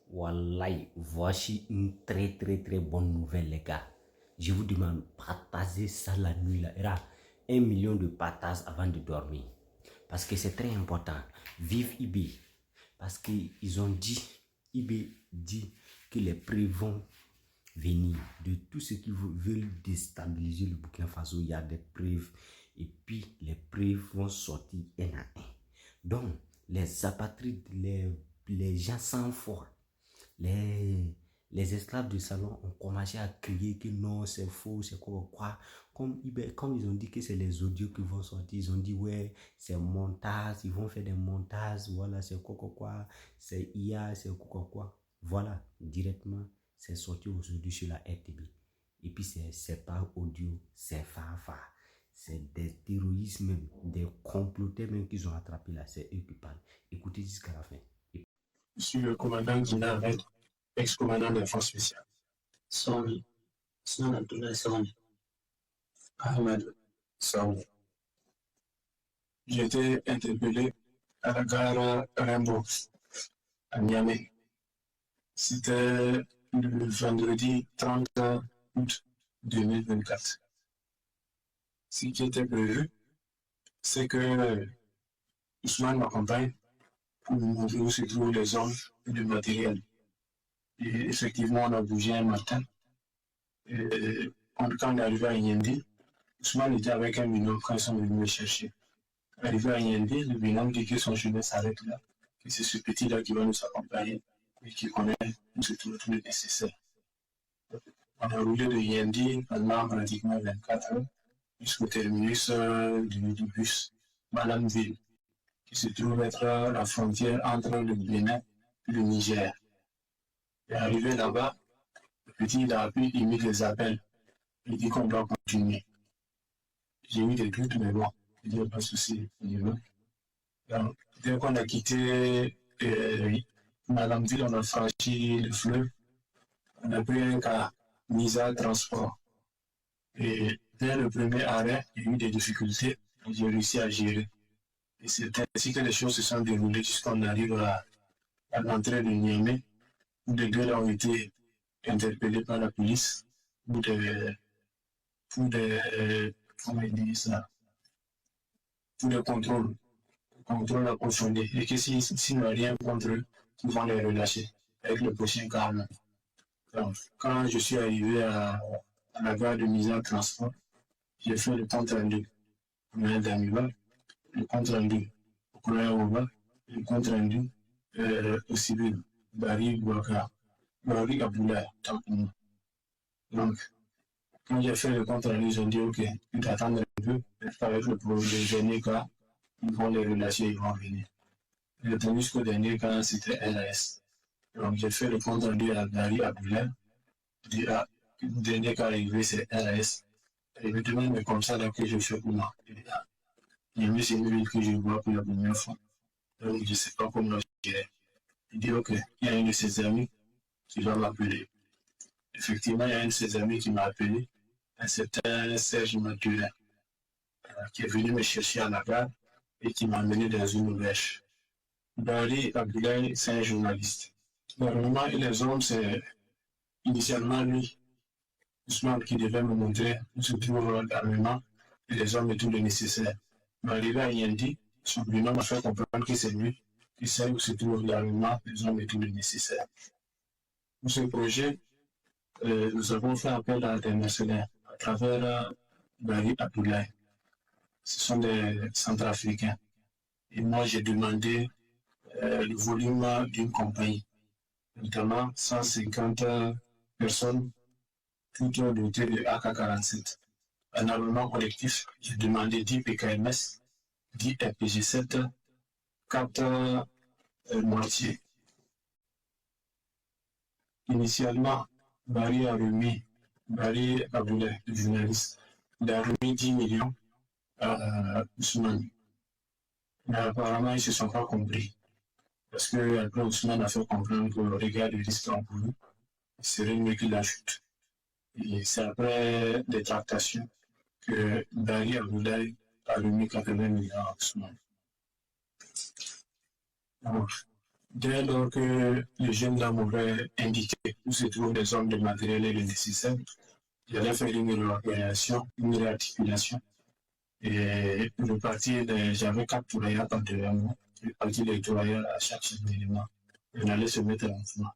Wallahi, voici une très très très bonne nouvelle, les gars. Je vous demande, partagez ça la nuit là. Il y aura 1 million de partages avant de dormir. Parce que c'est très important. Vive IB. Parce qu'ils ont dit, IB dit que les preuves vont venir de tout ce qui veulent déstabiliser le Burkina Faso. Il y a des preuves. Et puis, les preuves vont sortir un à un. Donc, les apatrides, les gens sans foi, les esclaves du salon ont commencé à crier que non, c'est faux, c'est quoi. Comme ils ont dit que c'est les audios qui vont sortir, ils ont dit ouais, c'est montage, ils vont faire des montages, voilà, c'est quoi, c'est IA, c'est quoi. Voilà, directement, c'est sorti aujourd'hui sur la RTB. Et puis, c'est pas audio, c'est Fafa. C'est des terroristes même, des complotés même qu'ils ont attrapés là, c'est eux qui parlent. Écoutez jusqu'à la fin. Je suis le commandant Guina Ahmed, ex-commandant des forces spéciales. Sami, Osman Abdullah Sami. Ahmed Sami. J'ai été interpellé à la gare Rimbaud, à Niamey. C'était le vendredi 30 août 2024. Ce qui était prévu, c'est que Ousmane m'accompagne pour nous montrer où se trouvent les hommes et le matériel. Et effectivement, on a bougé un matin. Et quand on est arrivé à Yendi, Ousmane était avec un binôme quand ils sont venus me chercher. Arrivé à Yendi, le binôme dit que son chemin s'arrête là, que c'est ce petit-là qui va nous accompagner et qui connaît tout le nécessaire. On a roulé de Yendi pendant pratiquement 24 heures jusqu'au terminus du bus Malamville, qui se trouve être la frontière entre le Bénin et le Niger. Et arrivé là-bas, le petit il a appris, il mit des appels. Il dit qu'on doit continuer. J'ai eu des doutes, mais bon, il n'y a pas de souci. Donc, dès qu'on a quitté Malamville, on a franchi le fleuve, on a pris un cas Misa Transport. Et dès le premier arrêt, il y a eu des difficultés, j'ai réussi à gérer. Et c'est ainsi que les choses se sont déroulées jusqu'on arrive à l'entrée de Niamey, où les deux ont été interpellés par la police pour des comment ils disent ça, pour des contrôles approfondis. Et que s'ils n'ont rien contre eux, ils vont les relâcher avec le prochain calme. Donc, quand je suis arrivé à la gare de mise en transport, j'ai fait le compte rendu au maire d'Amiba, le compte rendu au colonel Ouba, le compte rendu au civil Barry Bouaka, Barry Abdoulaye, tant pour moi. Donc, quand j'ai fait le compte rendu, ils ont dit ok, tu t'attends un peu, avec le dernier cas, ils vont les relâcher, ils vont venir. J'ai tenu jusqu'au dernier cas, c'était LAS. Donc, j'ai fait le compte rendu à Barry Abdoulaye. Je dis, ah, le dernier cas arrivé, c'est LAS. Et il me demande, mais comme ça, là, que je fais pour moi. Je dis, ah, j'ai mis ces villes que je vois pour la première fois. Donc, je ne sais pas comment je dirais. Il dit, ok, il y a un de ses amis qui va m'appeler. Effectivement, il y a un de ses amis qui m'a appelé, un certain Serge Mathurin, qui est venu me chercher à la gare et qui m'a amené dans une brèche. Barry Abdoulaye, c'est un journaliste. Normalement, les hommes, c'est initialement lui, Ousmane, qui devait me montrer où se trouve l'armement et les hommes et tout le nécessaire. Mais arrivé à Yendi, son binôme m'a fait comprendre que c'est lui qui sait où se trouve l'armement, les hommes et tout le nécessaire. Pour ce projet, nous avons fait appel à l'international à travers Barry Abdoulaye. Ce sont des Centrafricains. Et moi, j'ai demandé le volume d'une compagnie, notamment 150 personnes, toutes dotées de AK-47. Un armement collectif, j'ai demandé 10 PKMS, 10 RPG-7, 4 mortiers. Initialement, Barry Abdoulaye, le journaliste, il a remis 10 millions à Ousmane. Mais apparemment, ils ne se sont pas compris. Parce que après, Ousmane a fait comprendre que le regard du risque encouru serait mieux qu'il ajoute. Et c'est après des tractations que Barry Abdoulaye a remis 80 millions à Ousmane. Donc, Dès lors que le jeune là m'aurait indiqué où se trouvent les hommes de matériel et le nécessaire, j'allais faire une réorganisation, une réarticulation. Et repartir, j'avais 4 tourailleurs par devant moi. Repartir les tourailleurs à chaque élément. On allait se mettre en mouvement.